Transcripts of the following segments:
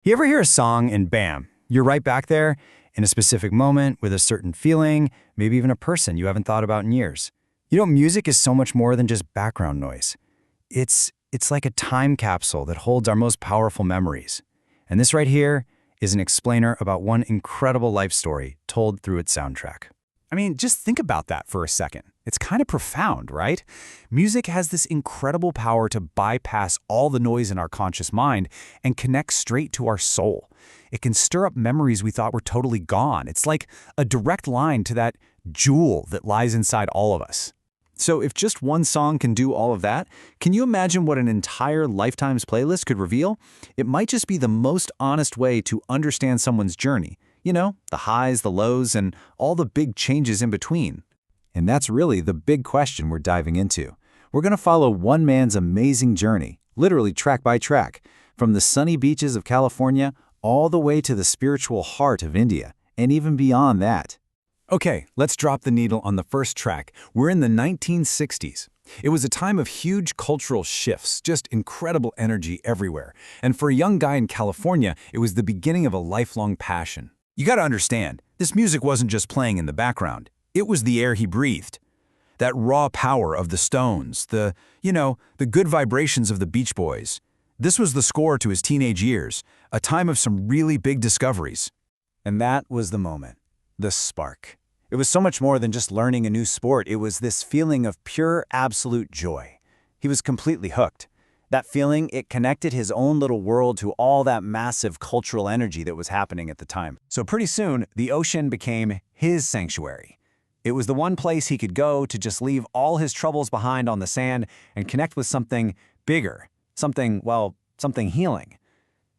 You ever hear a song and bam, you're right back there in a specific moment with a certain feeling, maybe even a person you haven't thought about in years. Music is so much more than just background noise. It's like a time capsule that holds our most powerful memories. And this right here is an explainer about one incredible life story told through its soundtrack. I mean, just think about that for a second. It's kind of profound, right? Music has this incredible power to bypass all the noise in our conscious mind and connect straight to our soul. It can stir up memories we thought were totally gone. It's like a direct line to that jewel that lies inside all of us. So if just one song can do all of that, can you imagine what an entire lifetime's playlist could reveal? It might just be the most honest way to understand someone's journey. The highs, the lows, and all the big changes in between. And that's really the big question we're diving into. We're going to follow one man's amazing journey, literally track by track, from the sunny beaches of California all the way to the spiritual heart of India, and even beyond that. Okay, let's drop the needle on the first track. We're in the 1960s. It was a time of huge cultural shifts, just incredible energy everywhere. And for a young guy in California, it was the beginning of a lifelong passion. You gotta understand, this music wasn't just playing in the background. It was the air he breathed. That raw power of the Stones, the good vibrations of the Beach Boys. This was the score to his teenage years, a time of some really big discoveries. And that was the moment, the spark. It was so much more than just learning a new sport. It was this feeling of pure, absolute joy. He was completely hooked. That feeling, it connected his own little world to all that massive cultural energy that was happening at the time. So pretty soon, the ocean became his sanctuary. It was the one place he could go to just leave all his troubles behind on the sand and connect with something bigger, something healing.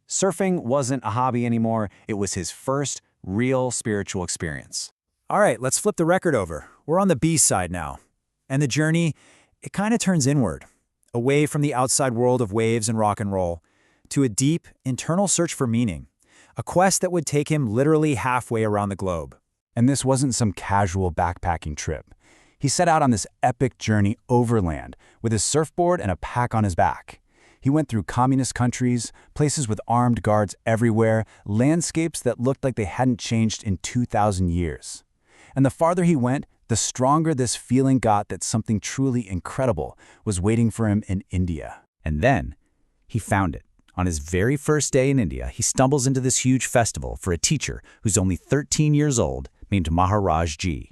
Surfing wasn't a hobby anymore. It was his first real spiritual experience. All right, let's flip the record over. We're on the B side now. And the journey, it kind of turns inward, away from the outside world of waves and rock and roll, to a deep, internal search for meaning, a quest that would take him literally halfway around the globe. And this wasn't some casual backpacking trip. He set out on this epic journey overland with his surfboard and a pack on his back. He went through communist countries, places with armed guards everywhere, landscapes that looked like they hadn't changed in 2,000 years. And the farther he went, the stronger this feeling got that something truly incredible was waiting for him in India. And then, he found it. On his very first day in India, he stumbles into this huge festival for a teacher who's only 13 years old, named Maharaj Ji.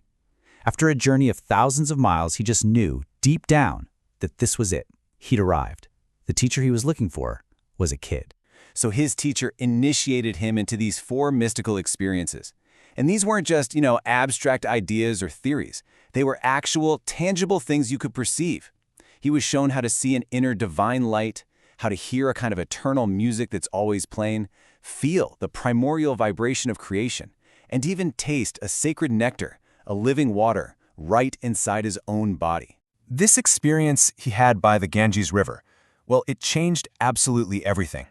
After a journey of thousands of miles, he just knew, deep down, that this was it. He'd arrived. The teacher he was looking for was a kid. So his teacher initiated him into these 4 mystical experiences. And these weren't just, abstract ideas or theories. They were actual, tangible things you could perceive. He was shown how to see an inner divine light, how to hear a kind of eternal music that's always playing, feel the primordial vibration of creation, and even taste a sacred nectar, a living water, right inside his own body. This experience he had by the Ganges River, well, it changed absolutely everything.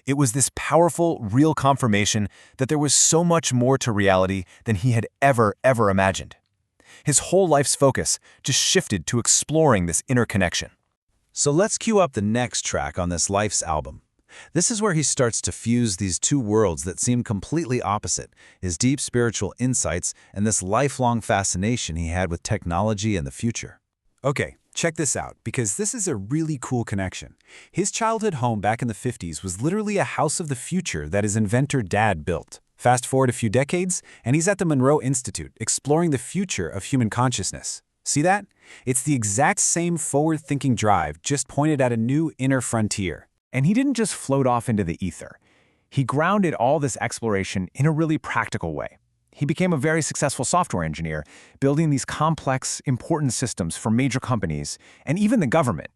It was this powerful, real confirmation that there was so much more to reality than he had ever imagined. His whole life's focus just shifted to exploring this inner connection. So let's cue up the next track on this Life's album. This is where he starts to fuse these two worlds that seem completely opposite, his deep spiritual insights and this lifelong fascination he had with technology and the future. Okay. Check this out, because this is a really cool connection. His childhood home back in the 50s was literally a house of the future that his inventor dad built. Fast forward a few decades, and he's at the Monroe Institute exploring the future of human consciousness. See that? It's the exact same forward-thinking drive, just pointed at a new inner frontier. And he didn't just float off into the ether. He grounded all this exploration in a really practical way. He became a very successful software engineer, building these complex, important systems for major companies and even the government.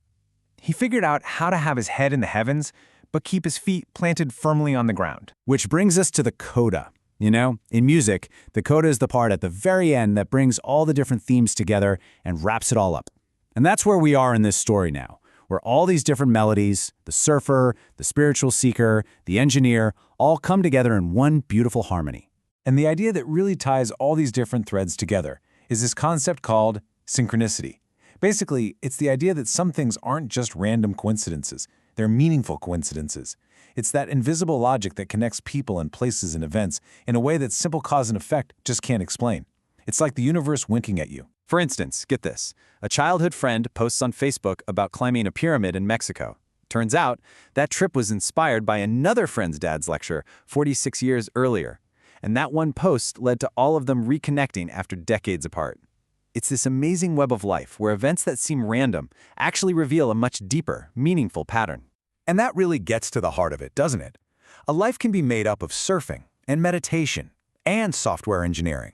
He figured out how to have his head in the heavens, but keep his feet planted firmly on the ground. Which brings us to the coda. In music, the coda is the part at the very end that brings all the different themes together and wraps it all up. And that's where we are in this story now, where all these different melodies, the surfer, the spiritual seeker, the engineer, all come together in one beautiful harmony. And the idea that really ties all these different threads together is this concept called synchronicity. Basically, it's the idea that some things aren't just random coincidences, they're meaningful coincidences. It's that invisible logic that connects people and places and events in a way that simple cause and effect just can't explain. It's like the universe winking at you. For instance, get this. A childhood friend posts on Facebook about climbing a pyramid in Mexico. Turns out, that trip was inspired by another friend's dad's lecture 46 years earlier. And that one post led to all of them reconnecting after decades apart. It's this amazing web of life where events that seem random actually reveal a much deeper, meaningful pattern. And that really gets to the heart of it, doesn't it? A life can be made up of surfing and meditation and software engineering.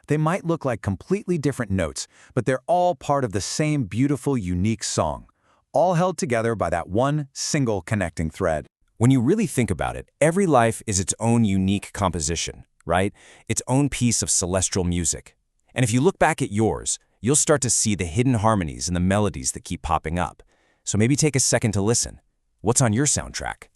They might look like completely different notes, but they're all part of the same beautiful, unique song, all held together by that one single connecting thread. When you really think about it, every life is its own unique composition, right? Its own piece of celestial music. And if you look back at yours, you'll start to see the hidden harmonies and the melodies that keep popping up. So maybe take a second to listen. What's on your soundtrack?